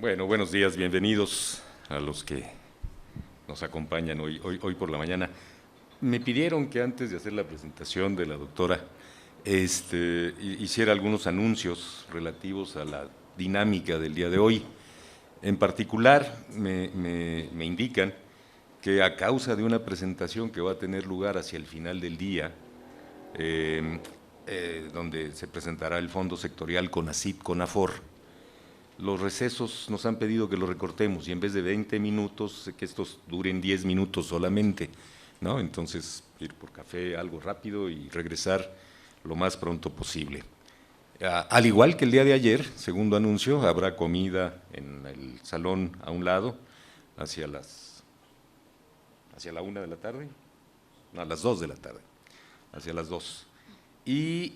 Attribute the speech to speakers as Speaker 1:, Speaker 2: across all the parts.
Speaker 1: Bueno, buenos días, bienvenidos a los que nos acompañan hoy por la mañana. Me pidieron que antes de hacer la presentación de la doctora, hiciera algunos anuncios relativos a la dinámica del día de hoy. En particular, me indican que a causa de una presentación que va a tener lugar hacia el final del día, donde se presentará el Fondo Sectorial CONACYT-CONAFOR, los recesos nos han pedido que los recortemos y en vez de 20 minutos, que estos duren 10 minutos solamente, ¿no? Entonces, ir por café, algo rápido y regresar lo más pronto posible. Al igual que el día de ayer, segundo anuncio, habrá comida en el salón a un lado, hacia la 1 de la tarde, no, a las 2 de la tarde, hacia las 2. Y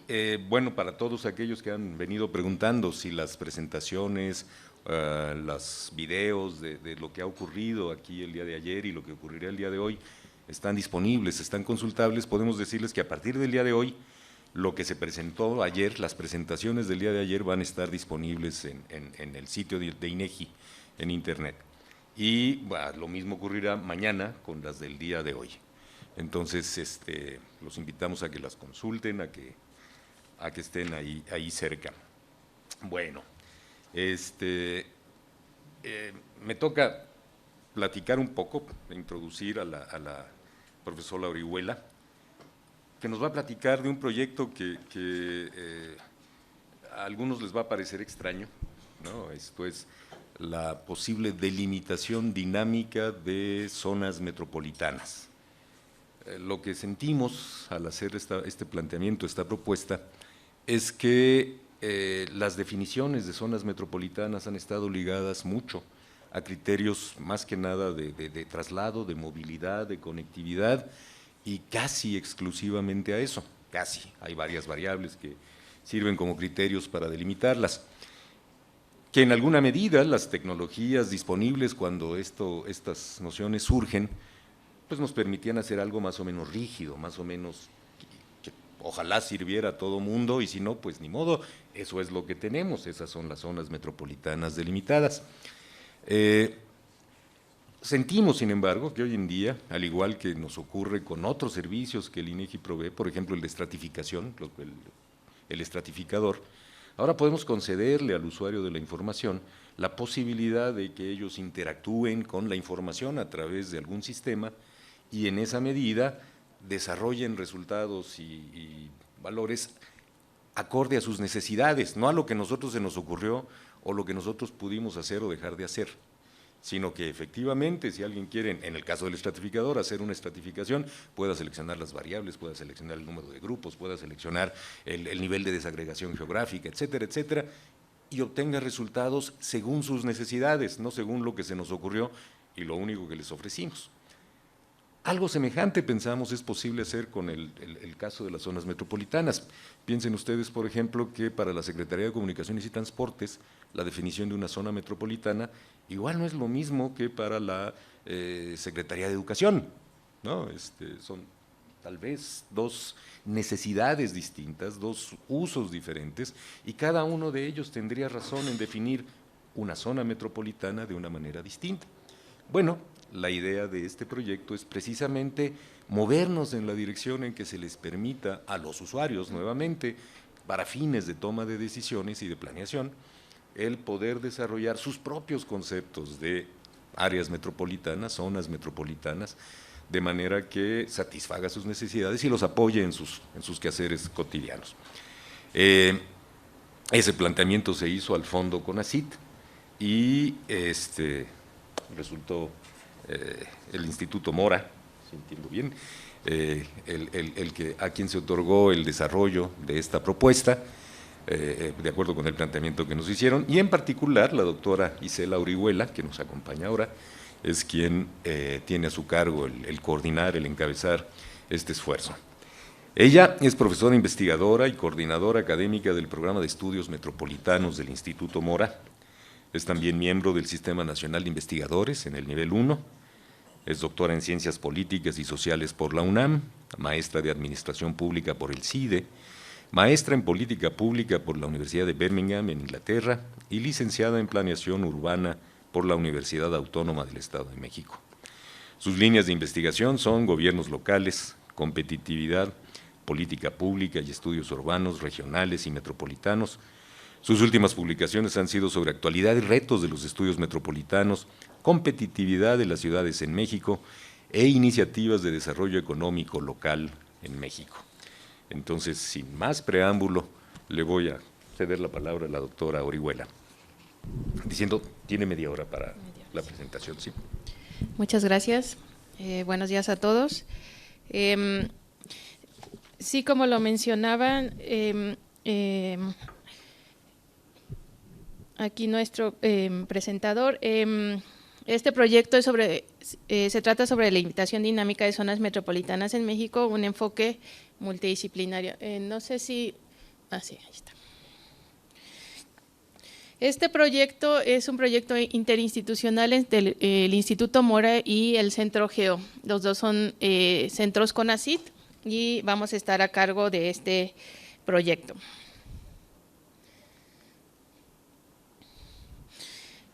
Speaker 1: bueno, para todos aquellos que han venido preguntando si las presentaciones, los videos de lo que ha ocurrido aquí el día de ayer y lo que ocurrirá el día de hoy están disponibles, están consultables, podemos decirles que a partir del día de hoy, lo que se presentó ayer, las presentaciones del día de ayer van a estar disponibles en el sitio de INEGI, en internet. Y bueno, lo mismo ocurrirá mañana con las del día de hoy. Entonces, los invitamos a que las consulten, a que estén ahí cerca. Bueno, me toca platicar un poco, introducir a la profesora Orihuela, que nos va a platicar de un proyecto que a algunos les va a parecer extraño, ¿no? Esto es la posible delimitación dinámica de zonas metropolitanas. Lo que sentimos al hacer este planteamiento, esta propuesta, es que las definiciones de zonas metropolitanas han estado ligadas mucho a criterios más que nada de traslado, de movilidad, de conectividad y casi exclusivamente a eso, casi. Hay varias variables que sirven como criterios para delimitarlas, que en alguna medida las tecnologías disponibles cuando estas nociones surgen, pues nos permitían hacer algo más o menos rígido, más o menos que ojalá sirviera a todo mundo y si no, pues ni modo, eso es lo que tenemos, esas son las zonas metropolitanas delimitadas. Sentimos, sin embargo, que hoy en día, al igual que nos ocurre con otros servicios que el INEGI provee, por ejemplo el de estratificación, el estratificador, ahora podemos concederle al usuario de la información la posibilidad de que ellos interactúen con la información a través de algún sistema y en esa medida desarrollen resultados y valores acorde a sus necesidades, no a lo que a nosotros se nos ocurrió o lo que nosotros pudimos hacer o dejar de hacer, sino que efectivamente si alguien quiere, en el caso del estratificador, hacer una estratificación, pueda seleccionar las variables, pueda seleccionar el número de grupos, pueda seleccionar el nivel de desagregación geográfica, etcétera, etcétera, y obtenga resultados según sus necesidades, no según lo que se nos ocurrió y lo único que les ofrecimos. Algo semejante pensamos es posible hacer con el caso de las zonas metropolitanas. Piensen ustedes, por ejemplo, que para la Secretaría de Comunicaciones y Transportes, la definición de una zona metropolitana igual no es lo mismo que para la Secretaría de Educación, ¿no? Son tal vez dos necesidades distintas, dos usos diferentes, y cada uno de ellos tendría razón en definir una zona metropolitana de una manera distinta. Bueno, la idea de este proyecto es precisamente movernos en la dirección en que se les permita a los usuarios, nuevamente, para fines de toma de decisiones y de planeación, el poder desarrollar sus propios conceptos de áreas metropolitanas, zonas metropolitanas, de manera que satisfaga sus necesidades y los apoye en sus quehaceres cotidianos. Ese planteamiento se hizo al fondo CONACYT y resultó el Instituto Mora, si entiendo bien, a quien se otorgó el desarrollo de esta propuesta, de acuerdo con el planteamiento que nos hicieron, y en particular la doctora Isela Orihuela, que nos acompaña ahora, es quien tiene a su cargo el coordinar, el encabezar este esfuerzo. Ella es profesora investigadora y coordinadora académica del Programa de Estudios Metropolitanos del Instituto Mora. Es también miembro del Sistema Nacional de Investigadores en el nivel 1. Es doctora en Ciencias Políticas y Sociales por la UNAM, maestra de Administración Pública por el CIDE, maestra en Política Pública por la Universidad de Birmingham, en Inglaterra, y licenciada en Planeación Urbana por la Universidad Autónoma del Estado de México. Sus líneas de investigación son gobiernos locales, competitividad, política pública y estudios urbanos, regionales y metropolitanos. Sus últimas publicaciones han sido sobre actualidad y retos de los estudios metropolitanos, competitividad de las ciudades en México e iniciativas de desarrollo económico local en México. Entonces, sin más preámbulo, le voy a ceder la palabra a la doctora Orihuela, diciendo, tiene media hora para la presentación, ¿sí?
Speaker 2: Muchas gracias. Buenos días a todos. Sí, como lo mencionaban, aquí nuestro presentador, este proyecto es se trata sobre la limitación dinámica de zonas metropolitanas en México, un enfoque multidisciplinario. No sé si… sí, ahí está. Este proyecto es un proyecto interinstitucional entre el Instituto Mora y el Centro Geo. Los dos son centros CONACYT y vamos a estar a cargo de este proyecto.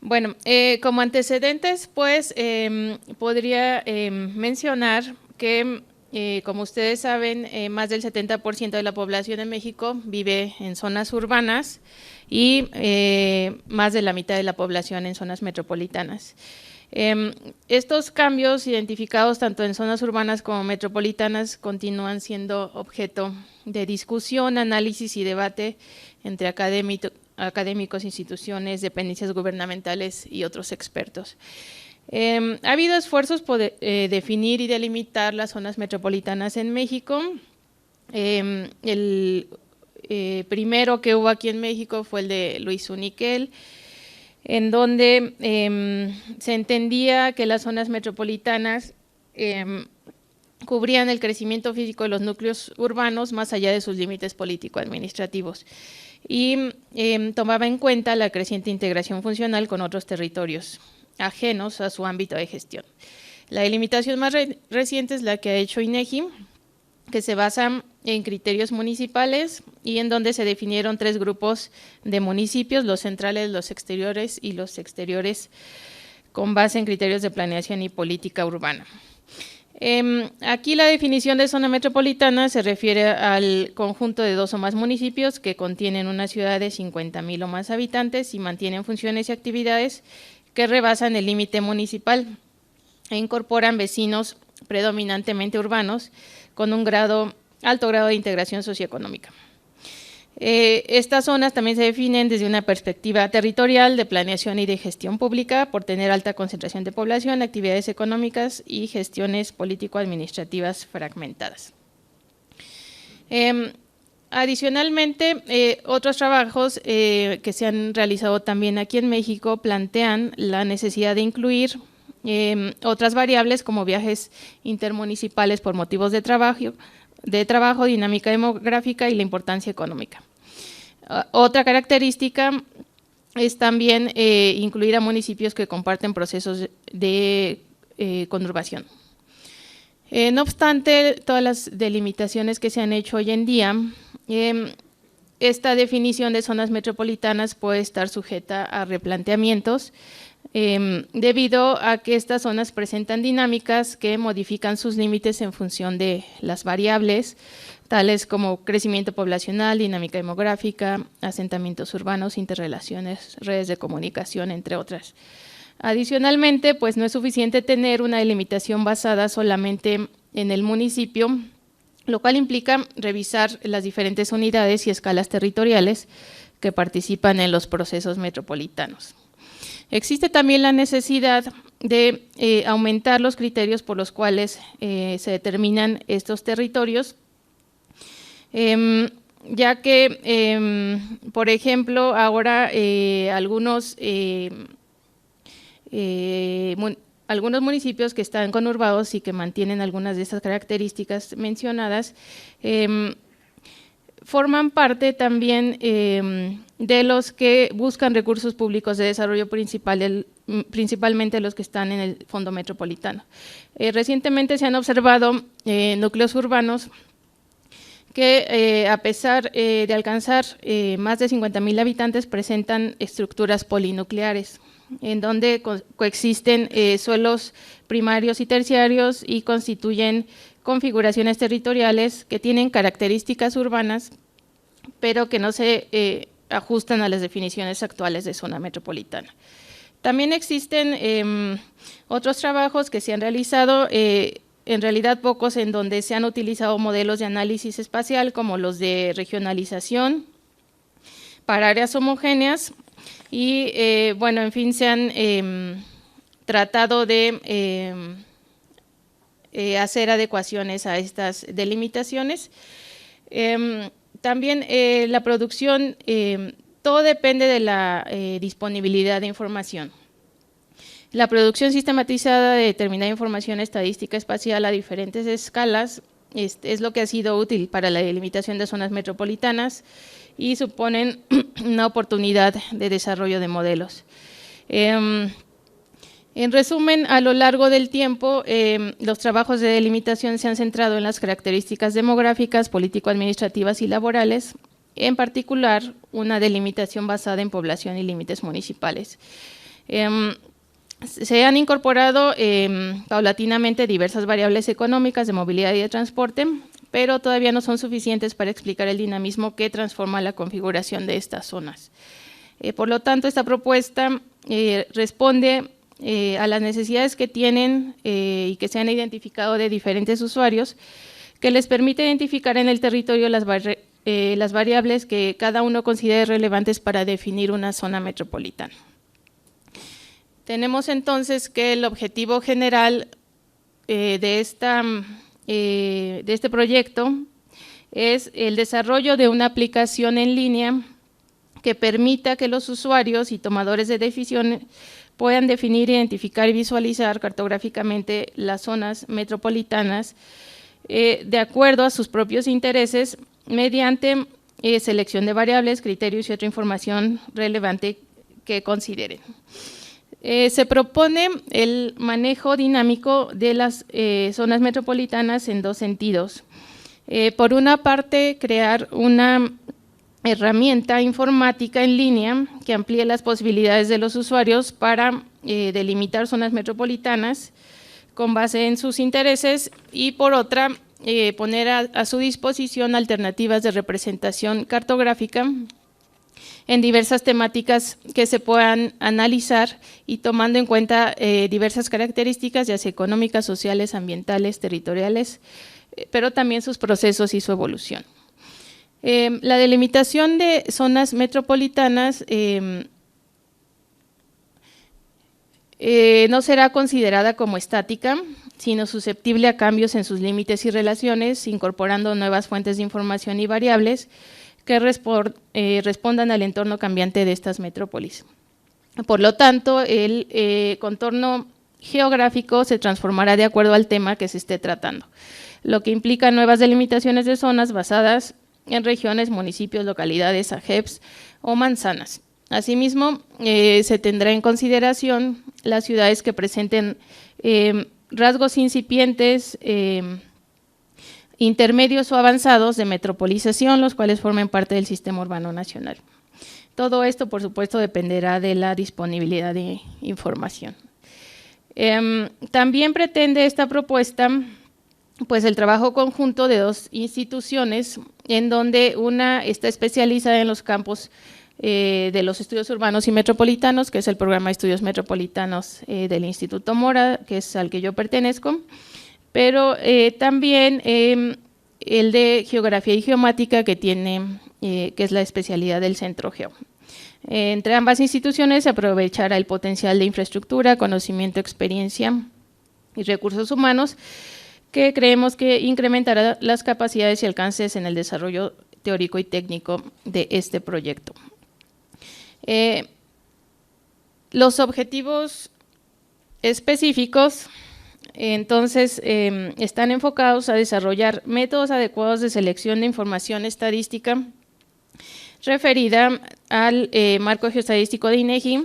Speaker 2: Bueno, como antecedentes, pues, podría mencionar que, como ustedes saben, más del 70% de la población en México vive en zonas urbanas y más de la mitad de la población en zonas metropolitanas. Estos cambios identificados tanto en zonas urbanas como metropolitanas continúan siendo objeto de discusión, análisis y debate entre académicos, instituciones, dependencias gubernamentales y otros expertos. Ha habido esfuerzos por definir y delimitar las zonas metropolitanas en México. El primero que hubo aquí en México fue el de Luis Uniquel, en donde se entendía que las zonas metropolitanas cubrían el crecimiento físico de los núcleos urbanos más allá de sus límites político-administrativos y tomaba en cuenta la creciente integración funcional con otros territorios ajenos a su ámbito de gestión. La delimitación más reciente es la que ha hecho INEGI, que se basa en criterios municipales y en donde se definieron 3 grupos de municipios, los centrales, los exteriores y los exteriores, con base en criterios de planeación y política urbana. Aquí la definición de zona metropolitana se refiere al conjunto de 2 o más municipios que contienen una ciudad de 50,000 o más habitantes y mantienen funciones y actividades que rebasan el límite municipal e incorporan vecinos predominantemente urbanos con un alto grado de integración socioeconómica. Estas zonas también se definen desde una perspectiva territorial de planeación y de gestión pública por tener alta concentración de población, actividades económicas y gestiones político-administrativas fragmentadas. Adicionalmente, otros trabajos que se han realizado también aquí en México plantean la necesidad de incluir otras variables como viajes intermunicipales por motivos de trabajo, dinámica demográfica y la importancia económica. Otra característica es también incluir a municipios que comparten procesos de conurbación. No obstante, todas las delimitaciones que se han hecho hoy en día, esta definición de zonas metropolitanas puede estar sujeta a replanteamientos debido a que estas zonas presentan dinámicas que modifican sus límites en función de las variables, tales como crecimiento poblacional, dinámica demográfica, asentamientos urbanos, interrelaciones, redes de comunicación, entre otras. Adicionalmente, pues no es suficiente tener una delimitación basada solamente en el municipio, lo cual implica revisar las diferentes unidades y escalas territoriales que participan en los procesos metropolitanos. Existe también la necesidad de aumentar los criterios por los cuales se determinan estos territorios, ya que, por ejemplo, ahora algunos municipios que están conurbados y que mantienen algunas de estas características mencionadas, forman parte también de los que buscan recursos públicos de desarrollo principalmente los que están en el Fondo Metropolitano. Recientemente se han observado núcleos urbanos que a pesar de alcanzar más de 50.000 habitantes, presentan estructuras polinucleares, en donde coexisten suelos primarios y terciarios y constituyen configuraciones territoriales que tienen características urbanas, pero que no se ajustan a las definiciones actuales de zona metropolitana. También existen otros trabajos que se han realizado, en realidad pocos, en donde se han utilizado modelos de análisis espacial como los de regionalización para áreas homogéneas y, bueno, en fin, se han tratado de hacer adecuaciones a estas delimitaciones. También la producción, todo depende de la disponibilidad de información. La producción sistematizada de determinada información estadística espacial a diferentes escalas es lo que ha sido útil para la delimitación de zonas metropolitanas y suponen una oportunidad de desarrollo de modelos. En resumen, a lo largo del tiempo, los trabajos de delimitación se han centrado en las características demográficas, político-administrativas y laborales, en particular una delimitación basada en población y límites municipales. Se han incorporado paulatinamente diversas variables económicas de movilidad y de transporte, pero todavía no son suficientes para explicar el dinamismo que transforma la configuración de estas zonas. Por lo tanto, esta propuesta responde a las necesidades que tienen y que se han identificado de diferentes usuarios, que les permite identificar en el territorio las variables que cada uno considere relevantes para definir una zona metropolitana. Tenemos entonces que el objetivo general de este proyecto es el desarrollo de una aplicación en línea que permita que los usuarios y tomadores de decisiones puedan definir, identificar y visualizar cartográficamente las zonas metropolitanas de acuerdo a sus propios intereses mediante selección de variables, criterios y otra información relevante que consideren. Se propone el manejo dinámico de las zonas metropolitanas en dos sentidos. Por una parte, crear una herramienta informática en línea que amplíe las posibilidades de los usuarios para delimitar zonas metropolitanas con base en sus intereses y por otra, poner a su disposición alternativas de representación cartográfica en diversas temáticas que se puedan analizar y tomando en cuenta diversas características, ya sea económicas, sociales, ambientales, territoriales, pero también sus procesos y su evolución. La delimitación de zonas metropolitanas no será considerada como estática, sino susceptible a cambios en sus límites y relaciones, incorporando nuevas fuentes de información y variables que respondan al entorno cambiante de estas metrópolis. Por lo tanto, el contorno geográfico se transformará de acuerdo al tema que se esté tratando, lo que implica nuevas delimitaciones de zonas basadas en regiones, municipios, localidades, AGEPs o manzanas. Asimismo, se tendrá en consideración las ciudades que presenten rasgos incipientes, intermedios o avanzados de metropolización, los cuales formen parte del sistema urbano nacional. Todo esto, por supuesto, dependerá de la disponibilidad de información. También pretende esta propuesta pues el trabajo conjunto de dos instituciones, en donde una está especializada en los campos de los estudios urbanos y metropolitanos, que es el programa de estudios metropolitanos del Instituto Mora, que es al que yo pertenezco, pero también el de geografía y geomática, que es la especialidad del Centro Geo. Entre ambas instituciones se aprovechará el potencial de infraestructura, conocimiento, experiencia y recursos humanos, que creemos que incrementará las capacidades y alcances en el desarrollo teórico y técnico de este proyecto. Los objetivos específicos, entonces, están enfocados a desarrollar métodos adecuados de selección de información estadística referida al marco geoestadístico de INEGI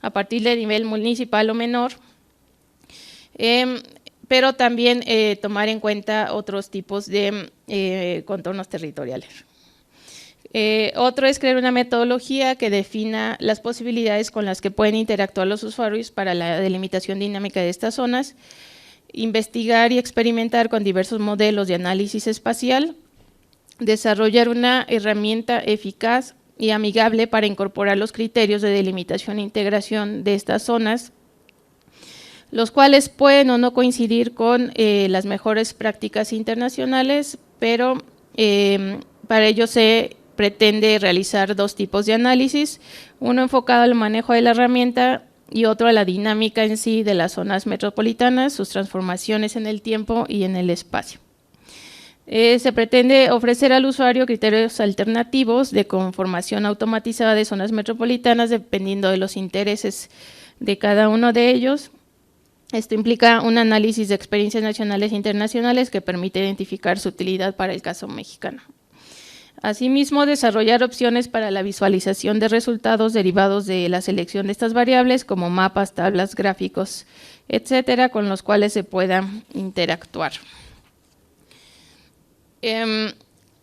Speaker 2: a partir del nivel municipal o menor, pero también tomar en cuenta otros tipos de contornos territoriales. Otro es crear una metodología que defina las posibilidades con las que pueden interactuar los usuarios para la delimitación dinámica de estas zonas, investigar y experimentar con diversos modelos de análisis espacial, desarrollar una herramienta eficaz y amigable para incorporar los criterios de delimitación e integración de estas zonas, los cuales pueden o no coincidir con las mejores prácticas internacionales, pero para ello se pretende realizar dos tipos de análisis, uno enfocado al manejo de la herramienta y otro a la dinámica en sí de las zonas metropolitanas, sus transformaciones en el tiempo y en el espacio. Se pretende ofrecer al usuario criterios alternativos de conformación automatizada de zonas metropolitanas dependiendo de los intereses de cada uno de ellos. Esto implica un análisis de experiencias nacionales e internacionales que permite identificar su utilidad para el caso mexicano. Asimismo, desarrollar opciones para la visualización de resultados derivados de la selección de estas variables, como mapas, tablas, gráficos, etcétera, con los cuales se pueda interactuar.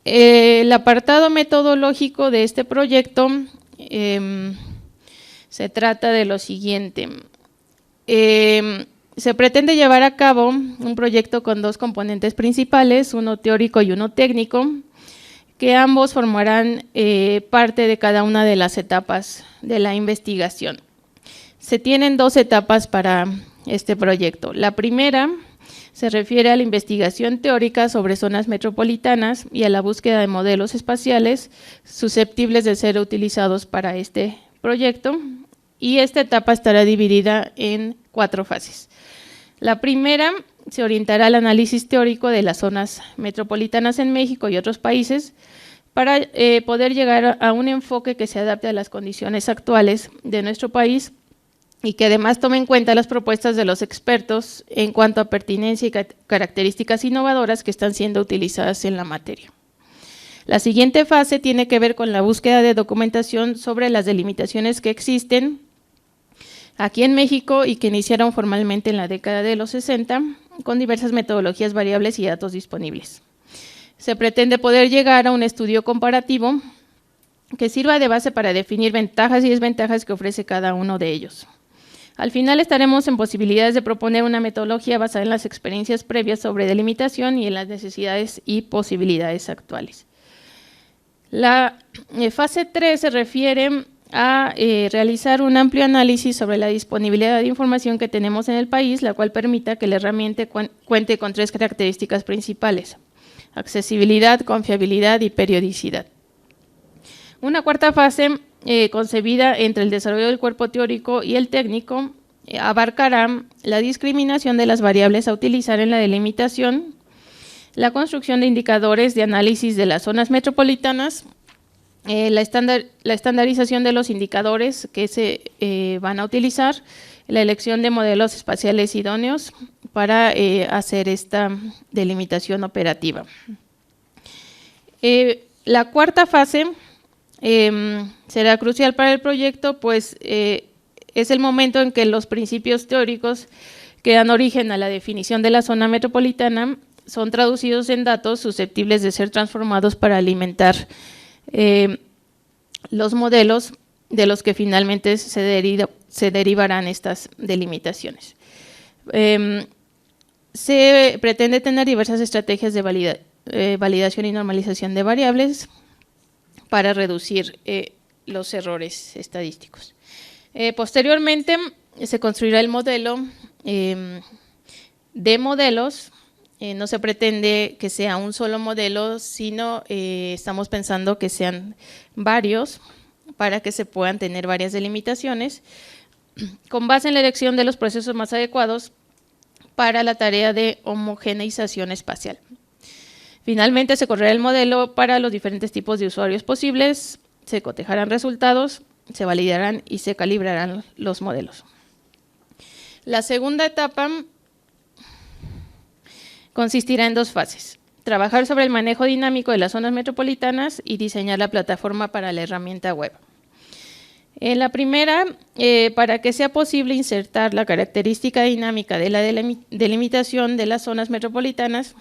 Speaker 2: El apartado metodológico de este proyecto se trata de lo siguiente. Se pretende llevar a cabo un proyecto con dos componentes principales, uno teórico y uno técnico, que ambos formarán parte de cada una de las etapas de la investigación. Se tienen dos etapas para este proyecto. La primera se refiere a la investigación teórica sobre zonas metropolitanas y a la búsqueda de modelos espaciales susceptibles de ser utilizados para este proyecto, y esta etapa estará dividida en 4 fases. La primera se orientará al análisis teórico de las zonas metropolitanas en México y otros países para poder llegar a un enfoque que se adapte a las condiciones actuales de nuestro país y que además tome en cuenta las propuestas de los expertos en cuanto a pertinencia y características innovadoras que están siendo utilizadas en la materia. La siguiente fase tiene que ver con la búsqueda de documentación sobre las delimitaciones que existen aquí en México y que iniciaron formalmente en la década de los 60, con diversas metodologías variables y datos disponibles. Se pretende poder llegar a un estudio comparativo que sirva de base para definir ventajas y desventajas que ofrece cada uno de ellos. Al final estaremos en posibilidades de proponer una metodología basada en las experiencias previas sobre delimitación y en las necesidades y posibilidades actuales. La fase 3 se refiere a realizar un amplio análisis sobre la disponibilidad de información que tenemos en el país, la cual permita que la herramienta cuente con 3 características principales: accesibilidad, confiabilidad y periodicidad. Una cuarta fase, concebida entre el desarrollo del cuerpo teórico y el técnico, abarcará la discriminación de las variables a utilizar en la delimitación, la construcción de indicadores de análisis de las zonas metropolitanas, la estandarización de los indicadores que se van a utilizar, la elección de modelos espaciales idóneos para hacer esta delimitación operativa. La cuarta fase será crucial para el proyecto, pues es el momento en que los principios teóricos que dan origen a la definición de la zona metropolitana son traducidos en datos susceptibles de ser transformados para alimentar los modelos de los que finalmente se derivarán estas delimitaciones. Se pretende tener diversas estrategias de validación y normalización de variables para reducir los errores estadísticos. Posteriormente se construirá el modelo de modelos. No se pretende que sea un solo modelo, sino estamos pensando que sean varios para que se puedan tener varias delimitaciones, con base en la elección de los procesos más adecuados para la tarea de homogeneización espacial. Finalmente, se correrá el modelo para los diferentes tipos de usuarios posibles, se cotejarán resultados, se validarán y se calibrarán los modelos. La segunda etapa consistirá en 2 fases: trabajar sobre el manejo dinámico de las zonas metropolitanas y diseñar la plataforma para la herramienta web. En la primera, para que sea posible insertar la característica dinámica de la delimitación de las zonas metropolitanas,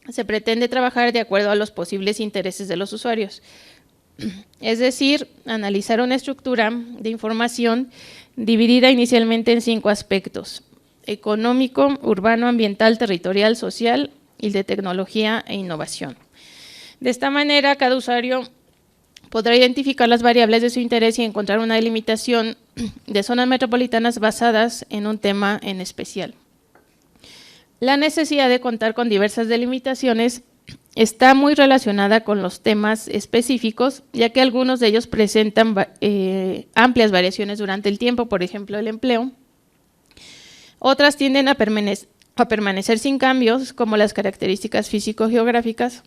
Speaker 2: se pretende trabajar de acuerdo a los posibles intereses de los usuarios. Es decir, analizar una estructura de información dividida inicialmente en 5 aspectos: económico, urbano, ambiental, territorial, social y de tecnología e innovación. De esta manera, cada usuario podrá identificar las variables de su interés y encontrar una delimitación de zonas metropolitanas basadas en un tema en especial. La necesidad de contar con diversas delimitaciones está muy relacionada con los temas específicos, ya que algunos de ellos presentan amplias variaciones durante el tiempo, por ejemplo, el empleo. Otras tienden a permanecer sin cambios, como las características físico-geográficas.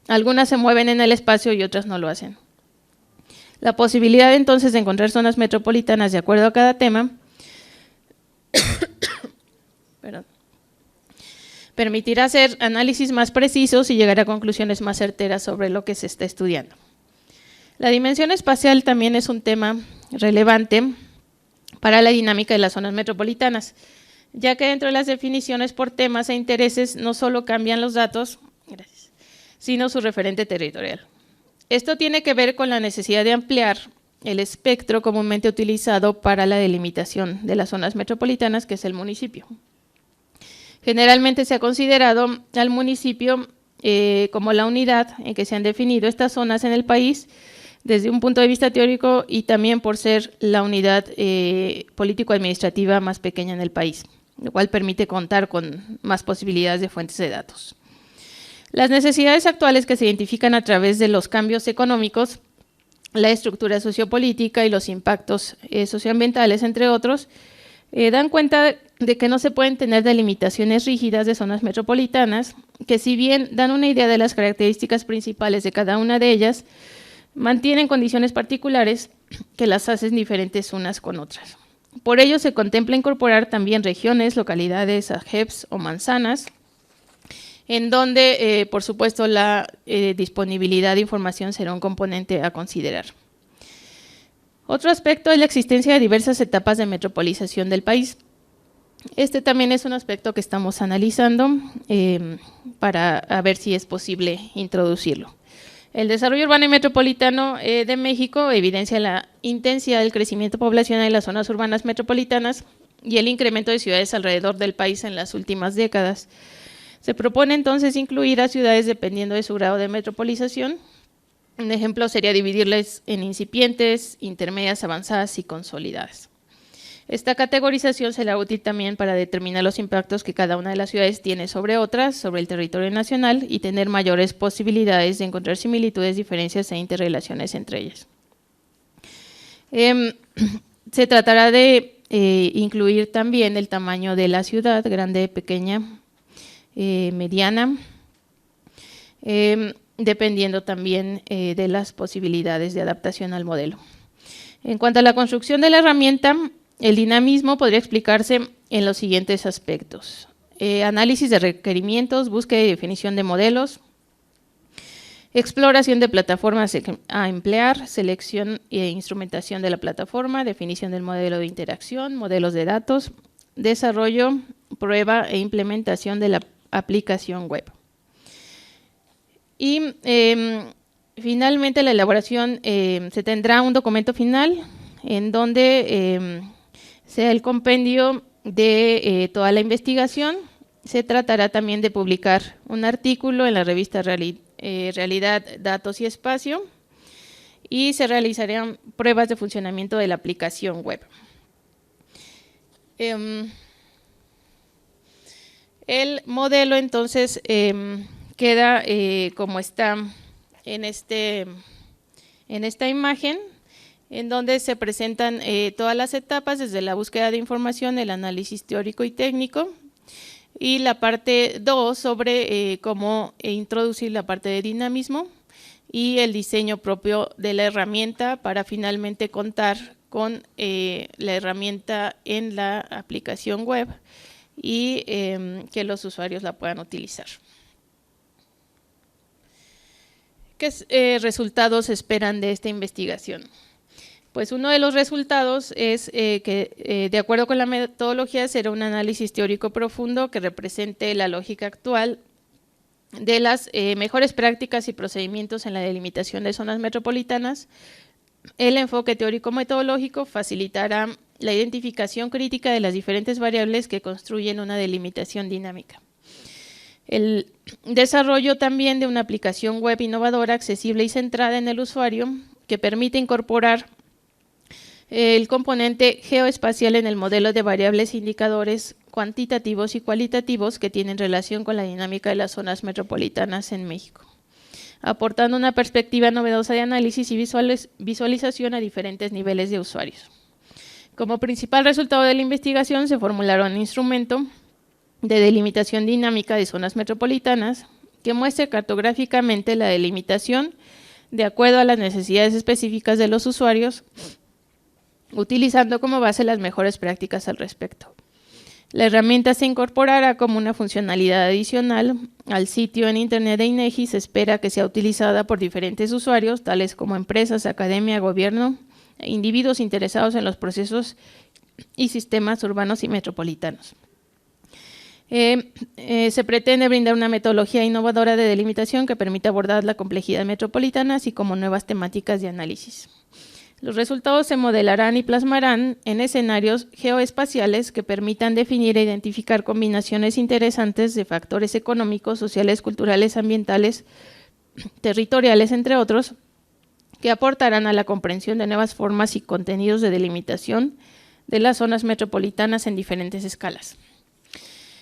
Speaker 2: Algunas se mueven en el espacio y otras no lo hacen. La posibilidad entonces de encontrar zonas metropolitanas de acuerdo a cada tema permitirá hacer análisis más precisos y llegar a conclusiones más certeras sobre lo que se está estudiando. La dimensión espacial también es un tema relevante para la dinámica de las zonas metropolitanas, ya que dentro de las definiciones por temas e intereses no solo cambian los datos, sino su referente territorial. Esto tiene que ver con la necesidad de ampliar el espectro comúnmente utilizado para la delimitación de las zonas metropolitanas, que es el municipio. Generalmente se ha considerado al municipio como la unidad en que se han definido estas zonas en el país desde un punto de vista teórico y también por ser la unidad político-administrativa más pequeña en el país, lo cual permite contar con más posibilidades de fuentes de datos. Las necesidades actuales que se identifican a través de los cambios económicos, la estructura sociopolítica y los impactos socioambientales, entre otros, dan cuenta de que no se pueden tener delimitaciones rígidas de zonas metropolitanas, que si bien dan una idea de las características principales de cada una de ellas, mantienen condiciones particulares que las hacen diferentes unas con otras. Por ello se contempla incorporar también regiones, localidades, AGEPs o manzanas, en donde, por supuesto, la disponibilidad de información será un componente a considerar. Otro aspecto es la existencia de diversas etapas de metropolización del país. Este también es un aspecto que estamos analizando para ver si es posible introducirlo. El desarrollo urbano y metropolitano de México evidencia la intensidad del crecimiento poblacional en las zonas urbanas metropolitanas y el incremento de ciudades alrededor del país en las últimas décadas. Se propone entonces incluir a ciudades dependiendo de su grado de metropolización. Un ejemplo sería dividirlas en incipientes, intermedias, avanzadas y consolidadas. Esta categorización será útil también para determinar los impactos que cada una de las ciudades tiene sobre otras, sobre el territorio nacional y tener mayores posibilidades de encontrar similitudes, diferencias e interrelaciones entre ellas. Se tratará de incluir también el tamaño de la ciudad, grande, pequeña, mediana, dependiendo también de las posibilidades de adaptación al modelo. En cuanto a la construcción de la herramienta, el dinamismo podría explicarse en los siguientes aspectos: análisis de requerimientos, búsqueda y definición de modelos, exploración de plataformas a emplear, selección e instrumentación de la plataforma, definición del modelo de interacción, modelos de datos, desarrollo, prueba e implementación de la aplicación web. Y finalmente la elaboración se tendrá un documento final en donde sea el compendio de toda la investigación. Se tratará también de publicar un artículo en la revista Realidad, Datos y Espacio y se realizarán pruebas de funcionamiento de la aplicación web. El modelo entonces queda como está en esta imagen, en donde se presentan todas las etapas, desde la búsqueda de información, el análisis teórico y técnico, y la parte 2 sobre cómo introducir la parte de dinamismo y el diseño propio de la herramienta para finalmente contar con la herramienta en la aplicación web y que los usuarios la puedan utilizar. ¿Qué resultados esperan de esta investigación? Pues uno de los resultados es que, de acuerdo con la metodología, será un análisis teórico profundo que represente la lógica actual de las mejores prácticas y procedimientos en la delimitación de zonas metropolitanas. El enfoque teórico-metodológico facilitará la identificación crítica de las diferentes variables que construyen una delimitación dinámica. El desarrollo también de una aplicación web innovadora, accesible y centrada en el usuario, que permite incorporar el componente geoespacial en el modelo de variables e indicadores cuantitativos y cualitativos que tienen relación con la dinámica de las zonas metropolitanas en México, aportando una perspectiva novedosa de análisis y visualización a diferentes niveles de usuarios. Como principal resultado de la investigación se formularon un instrumento de delimitación dinámica de zonas metropolitanas que muestre cartográficamente la delimitación de acuerdo a las necesidades específicas de los usuarios, utilizando como base las mejores prácticas al respecto. La herramienta se incorporará como una funcionalidad adicional al sitio en internet de INEGI. Se espera que sea utilizada por diferentes usuarios, tales como empresas, academia, gobierno, e individuos interesados en los procesos y sistemas urbanos y metropolitanos. Se pretende brindar una metodología innovadora de delimitación que permita abordar la complejidad metropolitana, así como nuevas temáticas de análisis. Los resultados se modelarán y plasmarán en escenarios geoespaciales que permitan definir e identificar combinaciones interesantes de factores económicos, sociales, culturales, ambientales, territoriales, entre otros, que aportarán a la comprensión de nuevas formas y contenidos de delimitación de las zonas metropolitanas en diferentes escalas.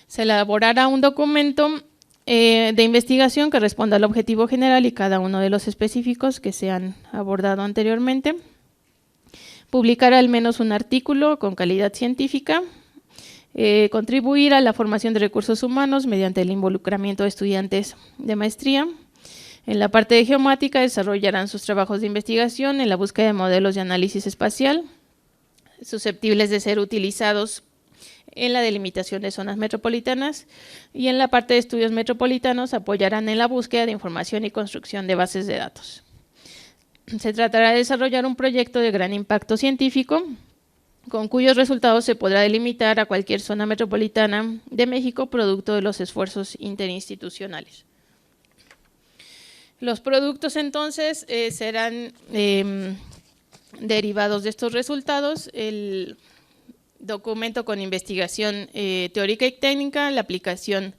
Speaker 2: Se elaborará un documento de investigación que responda al objetivo general y cada uno de los específicos que se han abordado anteriormente. Publicar al menos un artículo con calidad científica, contribuir a la formación de recursos humanos mediante el involucramiento de estudiantes de maestría. En la parte de geomática desarrollarán sus trabajos de investigación en la búsqueda de modelos de análisis espacial susceptibles de ser utilizados en la delimitación de zonas metropolitanas, y en la parte de estudios metropolitanos apoyarán en la búsqueda de información y construcción de bases de datos. Se tratará de desarrollar un proyecto de gran impacto científico, con cuyos resultados se podrá delimitar a cualquier zona metropolitana de México, producto de los esfuerzos interinstitucionales. Los productos entonces serán derivados de estos resultados: el documento con investigación teórica y técnica, la aplicación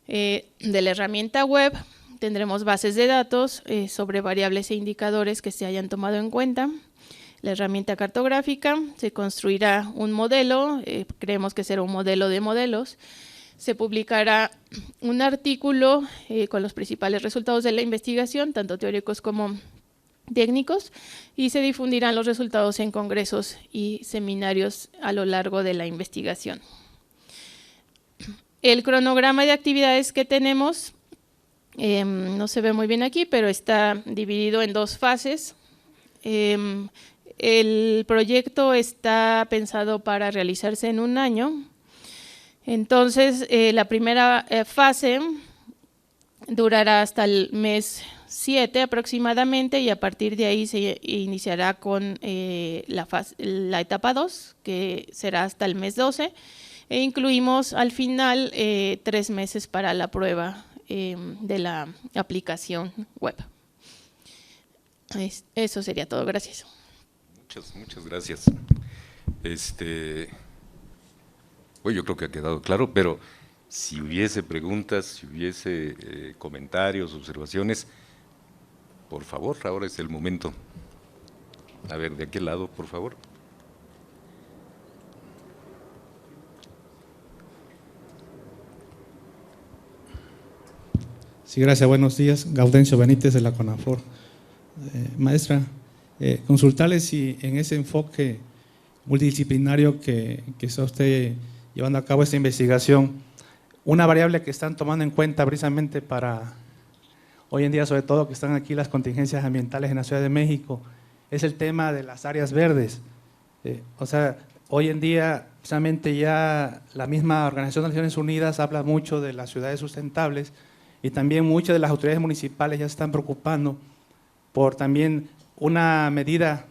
Speaker 2: de la herramienta web. Tendremos bases de datos sobre variables e indicadores que se hayan tomado en cuenta. La herramienta cartográfica, se construirá un modelo, creemos que será un modelo de modelos. Se publicará un artículo con los principales resultados de la investigación, tanto teóricos como técnicos, y se difundirán los resultados en congresos y seminarios a lo largo de la investigación. El cronograma de actividades que tenemos no se ve muy bien aquí, pero está dividido en dos fases. El proyecto está pensado para realizarse en un año. Entonces, la primera fase durará hasta el mes 7 aproximadamente, y a partir de ahí se iniciará con la etapa 2, que será hasta el mes 12, e incluimos al final 3 meses para la prueba de la aplicación web. Eso sería todo, gracias.
Speaker 1: Muchas gracias. Bueno, yo creo que ha quedado claro, pero si hubiese preguntas, si hubiese comentarios, observaciones, por favor, ahora es el momento. A ver, de aquel lado, por favor.
Speaker 3: Sí, gracias. Buenos días. Gaudencio Benítez de la CONAFOR. Maestra, consultarle si en ese enfoque multidisciplinario que está usted llevando a cabo esta investigación, una variable que están tomando en cuenta precisamente para hoy en día, sobre todo que están aquí las contingencias ambientales en la Ciudad de México, es el tema de las áreas verdes. O sea, hoy en día precisamente ya la misma Organización de Naciones Unidas habla mucho de las ciudades sustentables, y también muchas de las autoridades municipales ya se están preocupando por también una medida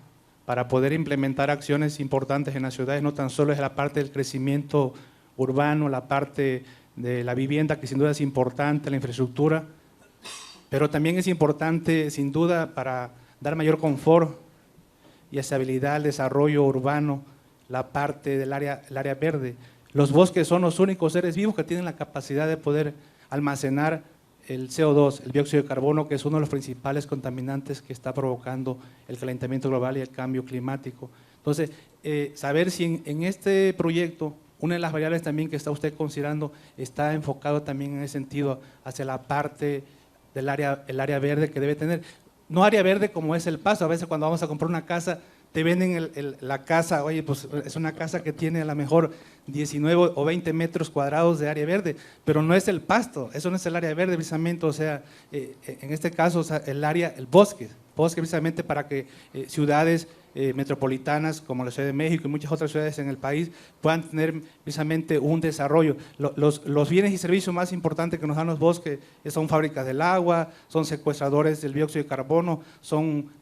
Speaker 3: para poder implementar acciones importantes en las ciudades. No tan solo es la parte del crecimiento urbano, la parte de la vivienda, que sin duda es importante, la infraestructura, pero también es importante, sin duda, para dar mayor confort y estabilidad al desarrollo urbano, la parte del área verde. Los bosques son los únicos seres vivos que tienen la capacidad de poder almacenar el CO2, el dióxido de carbono, que es uno de los principales contaminantes que está provocando el calentamiento global y el cambio climático. Entonces, saber si en este proyecto, una de las variables también que está usted considerando, está enfocado también en ese sentido hacia la parte del el área verde que debe tener. No área verde como es el Pasto. A veces cuando vamos a comprar una casa, te venden la casa, oye, pues es una casa que tiene a lo mejor 19 o 20 metros cuadrados de área verde, pero no es el Pasto, eso no es el área verde precisamente, o sea, en este caso, o sea, el bosque precisamente para que ciudades metropolitanas como la Ciudad de México y muchas otras ciudades en el país puedan tener precisamente un desarrollo. Los bienes y servicios más importantes que nos dan los bosques son fábricas del agua, son secuestradores del dióxido de carbono, son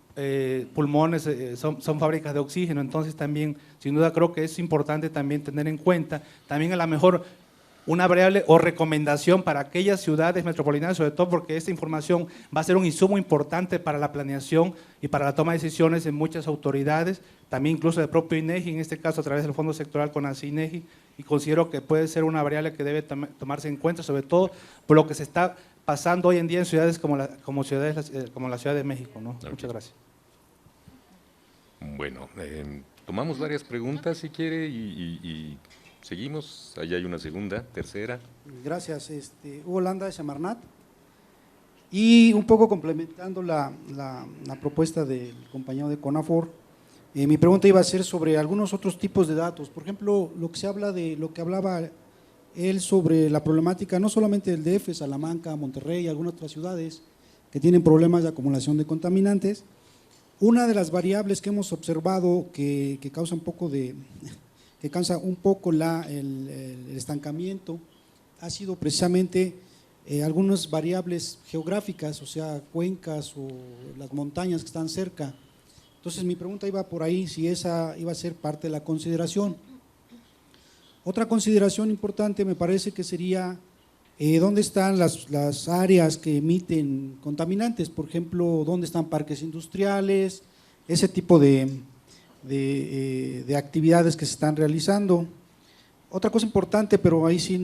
Speaker 3: pulmones, son fábricas de oxígeno. Entonces también, sin duda, creo que es importante también tener en cuenta, también a lo mejor una variable o recomendación para aquellas ciudades metropolitanas, sobre todo porque esta información va a ser un insumo importante para la planeación y para la toma de decisiones en muchas autoridades, también incluso del propio INEGI, en este caso a través del Fondo Sectorial con INEGI, y considero que puede ser una variable que debe tomarse en cuenta, sobre todo por lo que se está pasando hoy en día en ciudades como la Ciudad de México, ¿no? Okay. Muchas gracias.
Speaker 1: Bueno, tomamos varias preguntas si quiere y seguimos. Allá hay una segunda, tercera.
Speaker 4: Gracias, Hugo Landa de Semarnat. Y un poco complementando la propuesta del compañero de CONAFOR, mi pregunta iba a ser sobre algunos otros tipos de datos. Por ejemplo, lo que hablaba él sobre la problemática no solamente del DF, Salamanca, Monterrey y algunas otras ciudades que tienen problemas de acumulación de contaminantes. Una de las variables que hemos observado que causa un poco el estancamiento ha sido precisamente algunas variables geográficas, o sea, cuencas o las montañas que están cerca. Entonces mi pregunta iba por ahí, si esa iba a ser parte de la consideración. Otra consideración importante me parece que sería dónde están las áreas que emiten contaminantes, por ejemplo, dónde están parques industriales, ese tipo de actividades que se están realizando. Otra cosa importante, pero ahí sí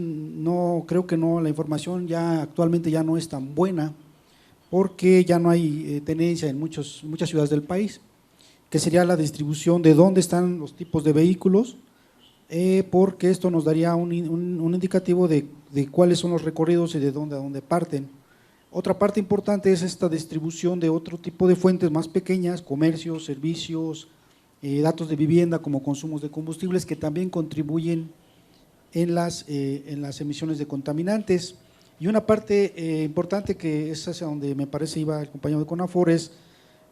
Speaker 4: creo que no, la información ya actualmente ya no es tan buena, porque ya no hay tenencia en muchas ciudades del país, que sería la distribución de dónde están los tipos de vehículos, porque esto nos daría un indicativo de cuáles son los recorridos y de dónde a dónde parten. Otra parte importante es esta distribución de otro tipo de fuentes más pequeñas, comercios, servicios, datos de vivienda como consumos de combustibles, que también contribuyen en las emisiones de contaminantes. Y una parte importante que es hacia donde me parece iba el compañero de CONAFOR es,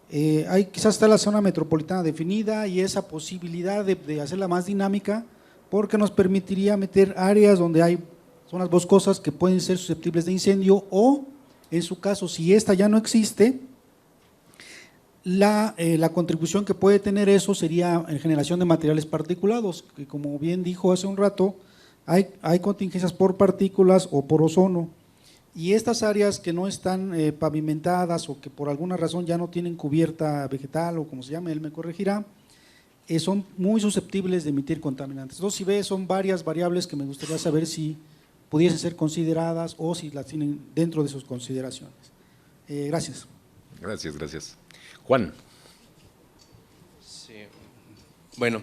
Speaker 4: quizás está la zona metropolitana definida y esa posibilidad de hacerla más dinámica, porque nos permitiría meter áreas donde hay zonas boscosas que pueden ser susceptibles de incendio, o en su caso, si esta ya no existe, la contribución que puede tener eso sería en generación de materiales particulados, que como bien dijo hace un rato, hay contingencias por partículas o por ozono, y estas áreas que no están pavimentadas o que por alguna razón ya no tienen cubierta vegetal o como se llame, él me corregirá, son muy susceptibles de emitir contaminantes. Entonces, si ve, son varias variables que me gustaría saber si pudiesen ser consideradas o si las tienen dentro de sus consideraciones. Gracias.
Speaker 1: Gracias. Juan.
Speaker 5: Sí. Bueno,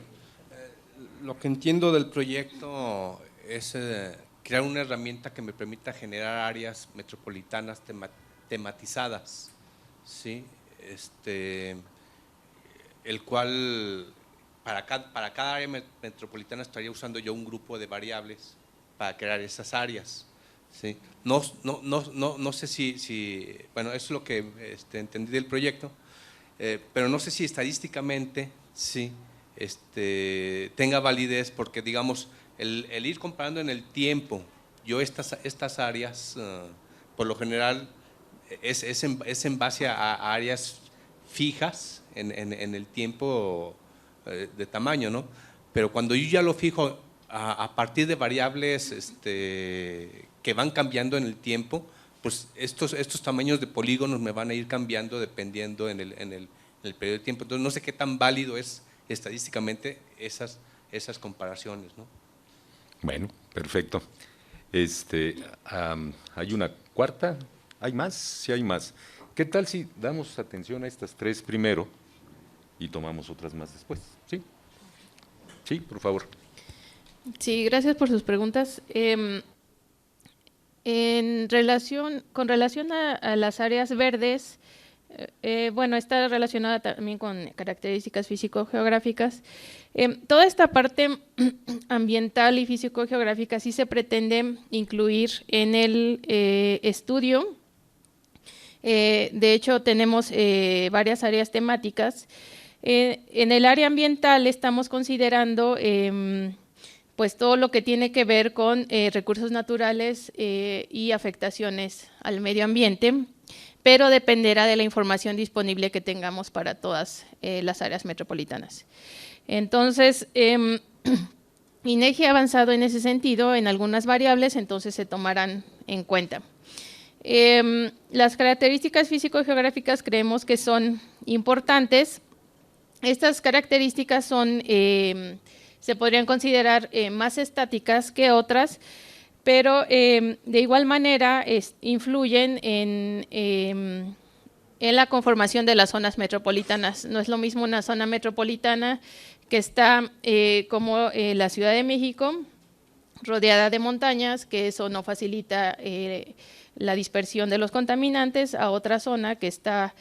Speaker 5: lo que entiendo del proyecto es crear una herramienta que me permita generar áreas metropolitanas tematizadas, ¿sí? El cual para cada área metropolitana estaría usando yo un grupo de variables para crear esas áreas, ¿sí? No sé si bueno, eso es lo que entendí del proyecto, pero no sé si estadísticamente sí, tenga validez, porque digamos, el ir comparando en el tiempo, yo estas áreas, por lo general, es en base a áreas fijas, en el tiempo de tamaño, ¿no? Pero cuando yo ya lo fijo a partir de variables que van cambiando en el tiempo, pues estos tamaños de polígonos me van a ir cambiando dependiendo en el periodo de tiempo. Entonces no sé qué tan válido es estadísticamente esas comparaciones, ¿no?
Speaker 1: Bueno, perfecto. ¿Hay una cuarta? ¿Hay más? Sí hay más. ¿Qué tal si damos atención a estas tres primero y tomamos otras más después? ¿Sí? Sí, por favor.
Speaker 2: Sí, gracias por sus preguntas. Con relación a las áreas verdes, bueno, está relacionada también con características físico-geográficas. Toda esta parte ambiental y físico-geográfica sí se pretende incluir en el estudio. De hecho, tenemos varias áreas temáticas. En el área ambiental estamos considerando pues todo lo que tiene que ver con recursos naturales y afectaciones al medio ambiente, pero dependerá de la información disponible que tengamos para todas las áreas metropolitanas. Entonces, INEGI ha avanzado en ese sentido en algunas variables, entonces se tomarán en cuenta. Las características físico-geográficas creemos que son importantes. Estas características son, se podrían considerar más estáticas que otras, pero de igual manera influyen en la conformación de las zonas metropolitanas. No es lo mismo una zona metropolitana que está como la Ciudad de México, rodeada de montañas, que eso no facilita la dispersión de los contaminantes, a otra zona que está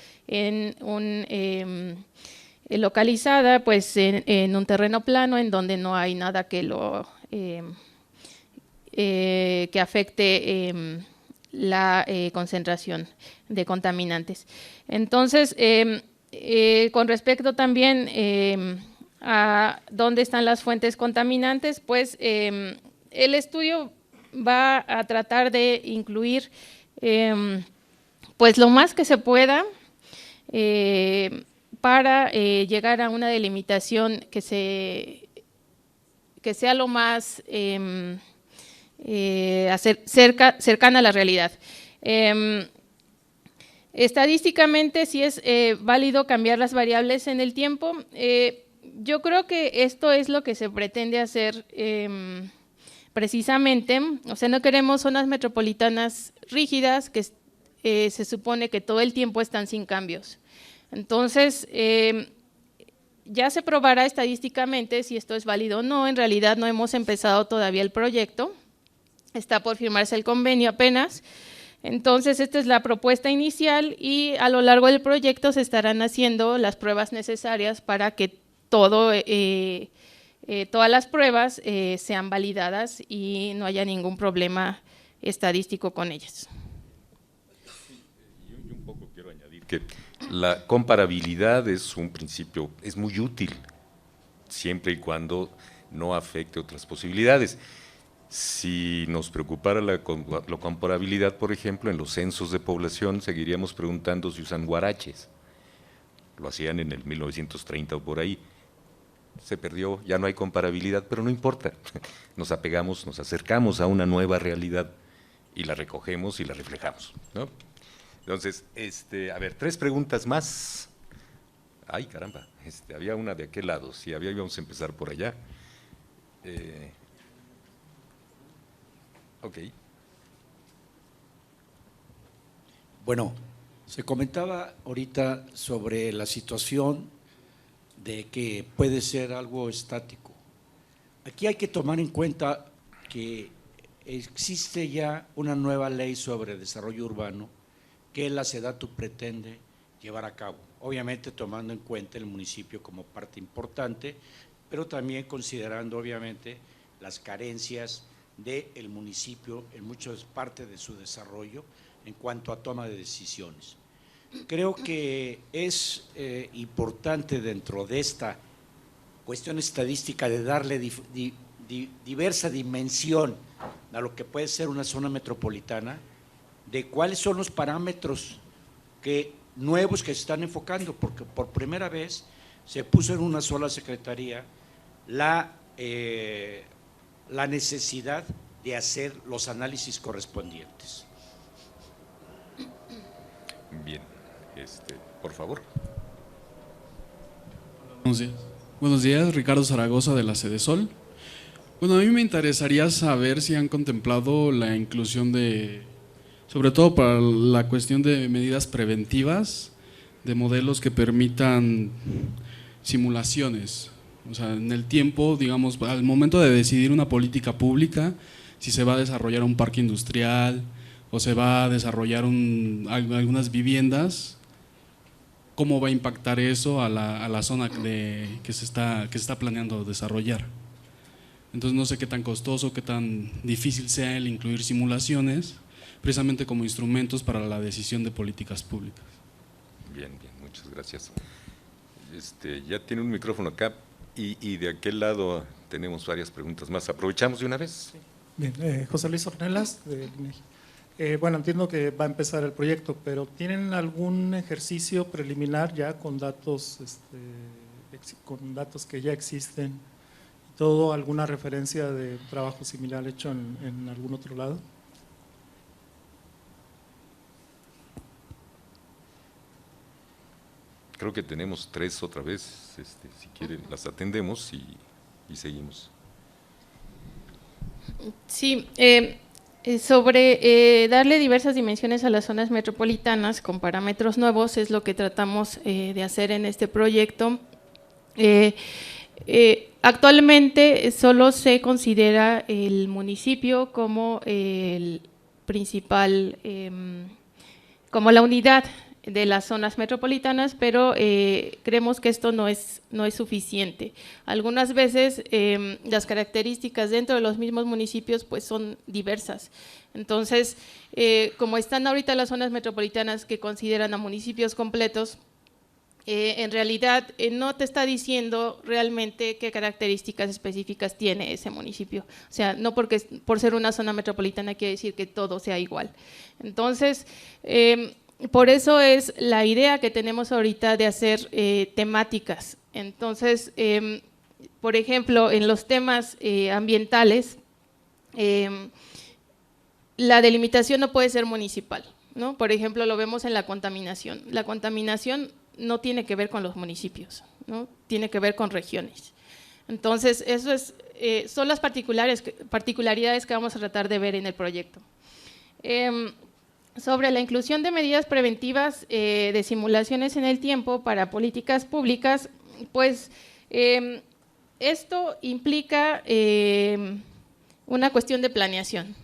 Speaker 2: localizada pues en un terreno plano en donde no hay nada que que afecte la concentración de contaminantes. Entonces, con respecto también a dónde están las fuentes contaminantes, pues el estudio va a tratar de incluir pues lo más que se pueda para llegar a una delimitación que sea lo más cercana a la realidad. Estadísticamente, sí es válido cambiar las variables en el tiempo. Yo creo que esto es lo que se pretende hacer precisamente. O sea, no queremos zonas metropolitanas rígidas que se supone que todo el tiempo están sin cambios. Entonces, ya se probará estadísticamente si esto es válido o no. En realidad no hemos empezado todavía el proyecto, está por firmarse el convenio apenas. Entonces, esta es la propuesta inicial y a lo largo del proyecto se estarán haciendo las pruebas necesarias para que todas las pruebas sean validadas y no haya ningún problema estadístico con ellas.
Speaker 1: Yo un poco quiero añadir que la comparabilidad es un principio, es muy útil, siempre y cuando no afecte otras posibilidades. Si nos preocupara la comparabilidad, por ejemplo, en los censos de población, seguiríamos preguntando si usan huaraches. Lo hacían en el 1930 o por ahí. Se perdió, ya no hay comparabilidad, pero no importa. Nos apegamos, nos acercamos a una nueva realidad y la recogemos y la reflejamos, ¿no? Entonces, a ver, 3 preguntas más. Ay, caramba, había una de aquel lado, si había, íbamos a empezar por allá. Ok.
Speaker 6: Bueno, se comentaba ahorita sobre la situación de que puede ser algo estático. Aquí hay que tomar en cuenta que existe ya una nueva ley sobre desarrollo urbano que la SEDATU pretende llevar a cabo, obviamente tomando en cuenta el municipio como parte importante, pero también considerando obviamente las carencias del municipio en muchas partes de su desarrollo en cuanto a toma de decisiones. Creo que es importante dentro de esta cuestión estadística de darle diversa dimensión a lo que puede ser una zona metropolitana, de cuáles son los parámetros que nuevos que se están enfocando, porque por primera vez se puso en una sola secretaría la necesidad de hacer los análisis correspondientes.
Speaker 1: Bien, por favor.
Speaker 7: Buenos días. Buenos días, Ricardo Zaragoza de la Sedesol. Bueno, a mí me interesaría saber si han contemplado la inclusión de, sobre todo para la cuestión de medidas preventivas, de modelos que permitan simulaciones. O sea, en el tiempo, digamos, al momento de decidir una política pública, si se va a desarrollar un parque industrial o se va a desarrollar algunas viviendas, ¿cómo va a impactar eso a la zona que se está planeando desarrollar? Entonces no sé qué tan costoso, qué tan difícil sea el incluir simulaciones, precisamente como instrumentos para la decisión de políticas públicas.
Speaker 1: Bien, muchas gracias. Ya tiene un micrófono acá y de aquel lado tenemos varias preguntas más. ¿Aprovechamos de una vez?
Speaker 8: Bien, José Luis Ornelas, del INEGI. Bueno, entiendo que va a empezar el proyecto, pero ¿tienen algún ejercicio preliminar ya con datos, que ya existen? ¿Todo alguna referencia de trabajo similar hecho en algún otro lado?
Speaker 1: Creo que tenemos 3 otra vez, si quieren las atendemos y seguimos.
Speaker 2: Sí, sobre darle diversas dimensiones a las zonas metropolitanas con parámetros nuevos es lo que tratamos de hacer en este proyecto. Actualmente solo se considera el municipio como el principal, como la unidad de las zonas metropolitanas, pero creemos que esto no es suficiente. Algunas veces las características dentro de los mismos municipios pues son diversas. Entonces, como están ahorita las zonas metropolitanas que consideran a municipios completos, en realidad no te está diciendo realmente qué características específicas tiene ese municipio. O sea, no por ser una zona metropolitana quiere decir que todo sea igual. Entonces, por eso es la idea que tenemos ahorita de hacer temáticas. Entonces, por ejemplo, en los temas ambientales, la delimitación no puede ser municipal, ¿no? Por ejemplo, lo vemos en la contaminación. La contaminación no tiene que ver con los municipios, ¿no? Tiene que ver con regiones. Entonces, eso son las particularidades que vamos a tratar de ver en el proyecto. Sobre la inclusión de medidas preventivas de simulaciones en el tiempo para políticas públicas, pues esto implica una cuestión de planeación,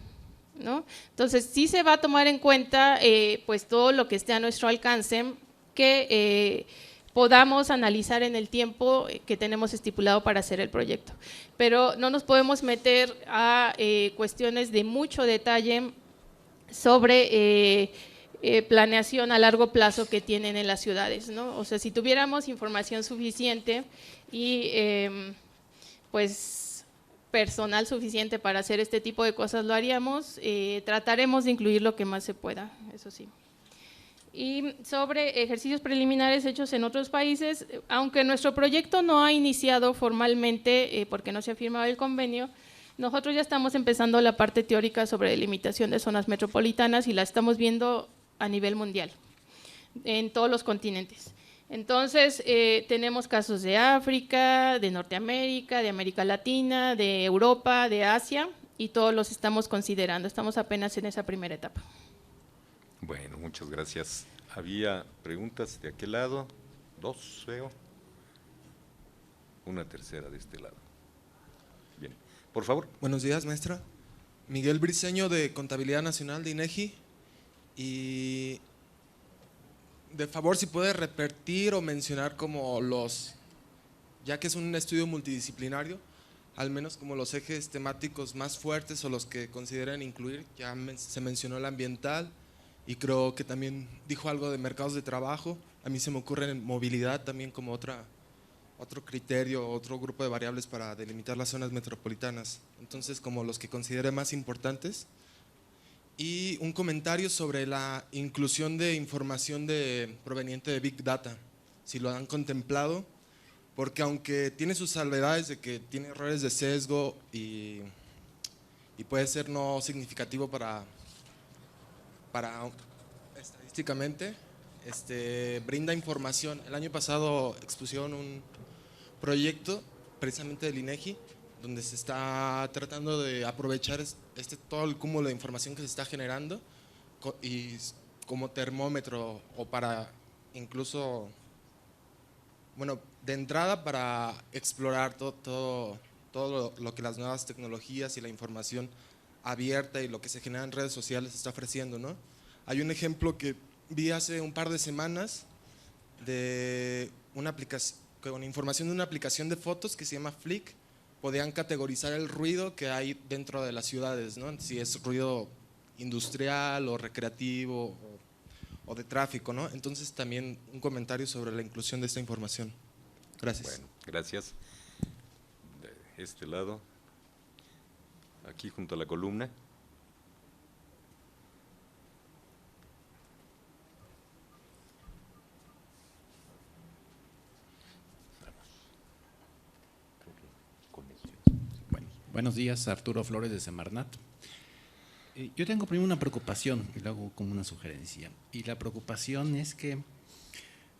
Speaker 2: ¿no? Entonces, sí se va a tomar en cuenta pues todo lo que esté a nuestro alcance que podamos analizar en el tiempo que tenemos estipulado para hacer el proyecto. Pero no nos podemos meter a cuestiones de mucho detalle sobre planeación a largo plazo que tienen en las ciudades, ¿no? O sea, si tuviéramos información suficiente y pues personal suficiente para hacer este tipo de cosas, lo haríamos. Trataremos de incluir lo que más se pueda, eso sí. Y sobre ejercicios preliminares hechos en otros países, aunque nuestro proyecto no ha iniciado formalmente porque no se ha firmado el convenio, nosotros ya estamos empezando la parte teórica sobre delimitación de zonas metropolitanas y la estamos viendo a nivel mundial, en todos los continentes. Entonces, tenemos casos de África, de Norteamérica, de América Latina, de Europa, de Asia, y todos los estamos considerando. Estamos apenas en esa primera etapa.
Speaker 1: Bueno, muchas gracias. ¿Había preguntas de aquel lado? 2, veo. Una tercera de este lado. Bien, por favor.
Speaker 9: Buenos días, maestra. Miguel Briceño, de Contabilidad Nacional de INEGI. Y de favor, si puede repetir o mencionar como ya que es un estudio multidisciplinario, al menos como los ejes temáticos más fuertes o los que consideran incluir. Ya se mencionó el ambiental y creo que también dijo algo de mercados de trabajo. A mí se me ocurre en movilidad también como otro criterio, otro grupo de variables para delimitar las zonas metropolitanas. Entonces, como los que considere más importantes. y un comentario sobre la inclusión de información proveniente de Big Data, si lo han contemplado, porque aunque tiene sus salvedades de que tiene errores de sesgo y puede ser no significativo para estadísticamente, brinda información. El año pasado expusieron un proyecto precisamente del INEGI, donde se está tratando de aprovechar todo el cúmulo de información que se está generando y como termómetro o para incluso, bueno, de entrada para explorar todo lo que las nuevas tecnologías y la información abierta y lo que se genera en redes sociales está ofreciendo, ¿no? Hay un ejemplo que vi hace un par de semanas de una aplicación, con información de una aplicación de fotos que se llama Flick. Podían categorizar el ruido que hay dentro de las ciudades, ¿no? Si es ruido industrial o recreativo o de tráfico, ¿no? Entonces también un comentario sobre la inclusión de esta información. Gracias.
Speaker 1: Bueno, gracias. De este lado, aquí junto a la columna.
Speaker 10: Buenos días, Arturo Flores de Semarnat. Yo tengo primero una preocupación y luego como una sugerencia. Y la preocupación es que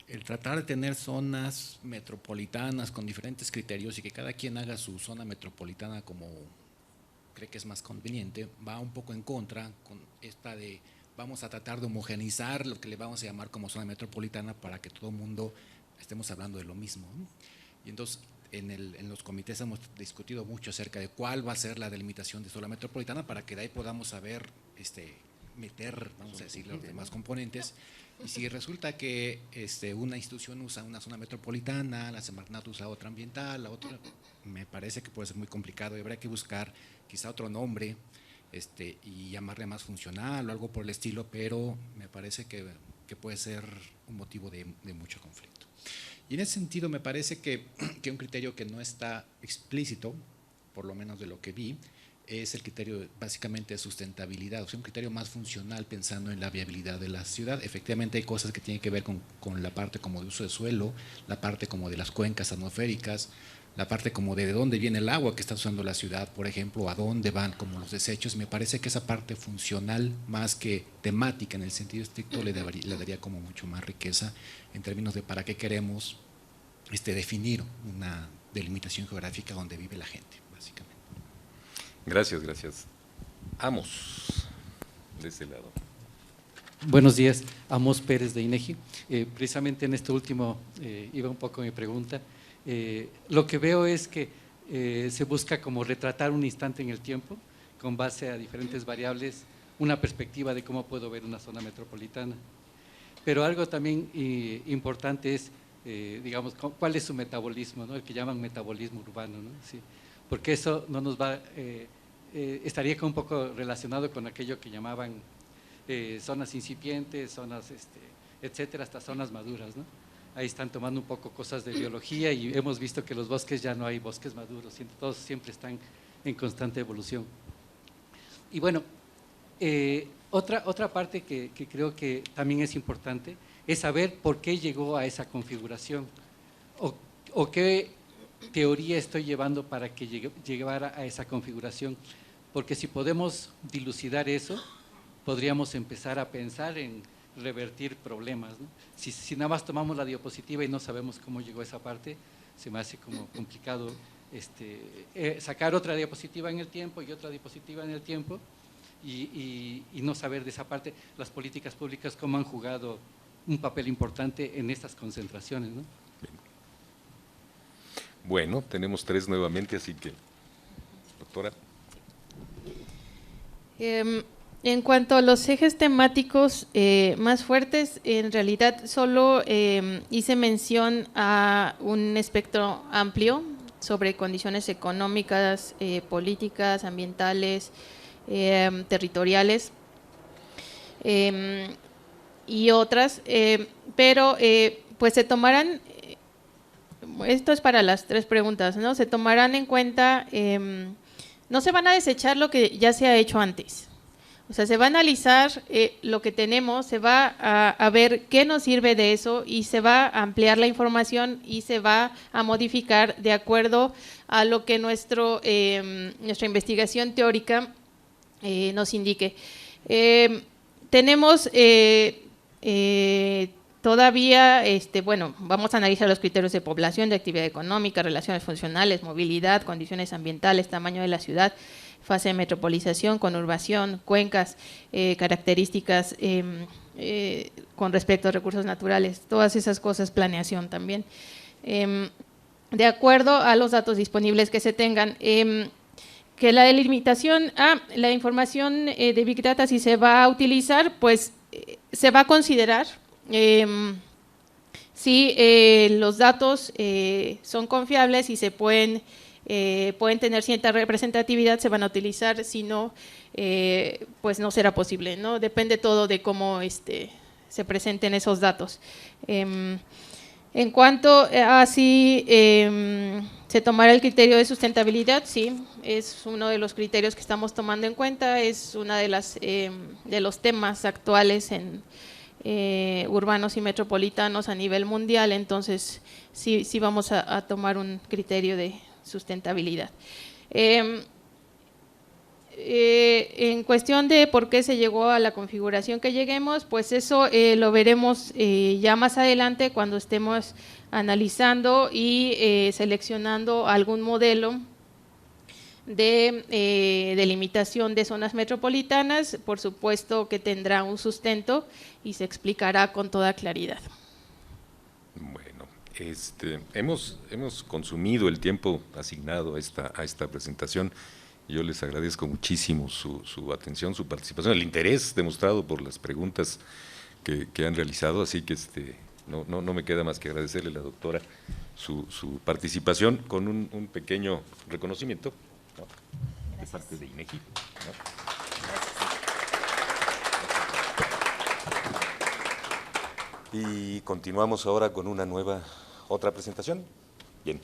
Speaker 10: el tratar de tener zonas metropolitanas con diferentes criterios y que cada quien haga su zona metropolitana como cree que es más conveniente, va un poco en contra con esta de vamos a tratar de homogeneizar lo que le vamos a llamar como zona metropolitana para que todo el mundo estemos hablando de lo mismo, ¿no? Y entonces en los comités hemos discutido mucho acerca de cuál va a ser la delimitación de zona metropolitana para que de ahí podamos saber meter, vamos a decir, los demás componentes. Y si resulta que una institución usa una zona metropolitana, la Semarnat usa otra ambiental, la otra, me parece que puede ser muy complicado y habría que buscar quizá otro nombre y llamarle más funcional o algo por el estilo, pero me parece que puede ser un motivo de mucho conflicto. Y en ese sentido me parece que un criterio que no está explícito, por lo menos de lo que vi, es el criterio básicamente de sustentabilidad, o sea, un criterio más funcional pensando en la viabilidad de la ciudad. Efectivamente hay cosas que tienen que ver con la parte como de uso de suelo, la parte como de las cuencas atmosféricas, la parte como de dónde viene el agua que está usando la ciudad, por ejemplo, a dónde van como los desechos. Me parece que esa parte funcional más que temática en el sentido estricto le daría como mucho más riqueza en términos de para qué queremos definir una delimitación geográfica donde vive la gente, básicamente.
Speaker 1: Gracias, gracias. Amos, de ese lado.
Speaker 11: Buenos días, Amos Pérez de INEGI. Precisamente en este último iba un poco mi pregunta. Lo que veo es que se busca como retratar un instante en el tiempo con base a diferentes variables, una perspectiva de cómo puedo ver una zona metropolitana. Pero algo también importante es, digamos, cuál es su metabolismo, ¿no? El que llaman metabolismo urbano, ¿no? Sí, porque eso no nos va, estaría un poco relacionado con aquello que llamaban zonas incipientes, zonas, etcétera, hasta zonas maduras, ¿no? Ahí están tomando un poco cosas de biología y hemos visto que los bosques ya no hay bosques maduros, todos siempre están en constante evolución. Y bueno, otra parte que creo que también es importante es saber por qué llegó a esa configuración o qué teoría estoy llevando para que llegara a esa configuración, porque si podemos dilucidar eso, podríamos empezar a pensar en revertir problemas, ¿no? Si nada más tomamos la diapositiva y no sabemos cómo llegó esa parte, se me hace como complicado sacar otra diapositiva en el tiempo y otra diapositiva en el tiempo y no saber de esa parte, las políticas públicas cómo han jugado un papel importante en estas concentraciones, ¿no?
Speaker 1: Bueno, tenemos 3 nuevamente, así que, doctora.
Speaker 2: En cuanto a los ejes temáticos más fuertes, en realidad solo hice mención a un espectro amplio sobre condiciones económicas, políticas, ambientales, territoriales y otras, pero pues se tomarán, esto es para las 3 preguntas, ¿no? Se tomarán en cuenta, no se van a desechar lo que ya se ha hecho antes. O sea, se va a analizar lo que tenemos, se va a ver qué nos sirve de eso y se va a ampliar la información y se va a modificar de acuerdo a lo que nuestra investigación teórica nos indique. Tenemos todavía, bueno, vamos a analizar los criterios de población, de actividad económica, relaciones funcionales, movilidad, condiciones ambientales, tamaño de la ciudad, fase de metropolización, conurbación, cuencas, características con respecto a recursos naturales, todas esas cosas, planeación también. De acuerdo a los datos disponibles que se tengan, que la delimitación, la información de Big Data, si se va a utilizar, pues se va a considerar si los datos son confiables y se pueden tener cierta representatividad, se van a utilizar, si no, pues no será posible, ¿no? Depende todo de cómo se presenten esos datos. En cuanto a si se tomará el criterio de sustentabilidad, sí, es uno de los criterios que estamos tomando en cuenta, es uno de los temas actuales en urbanos y metropolitanos a nivel mundial, entonces sí vamos a tomar un criterio de sustentabilidad. En cuestión de por qué se llegó a la configuración que lleguemos, pues eso lo veremos ya más adelante cuando estemos analizando y seleccionando algún modelo de delimitación de zonas metropolitanas. Por supuesto que tendrá un sustento y se explicará con toda claridad.
Speaker 1: Bueno, hemos consumido el tiempo asignado a esta presentación. Yo les agradezco muchísimo su atención, su participación, el interés demostrado por las preguntas que han realizado, así que no me queda más que agradecerle a la doctora su participación con un pequeño reconocimiento, ¿no?, de parte de INEGI, ¿no? Y continuamos ahora con otra presentación. Bien.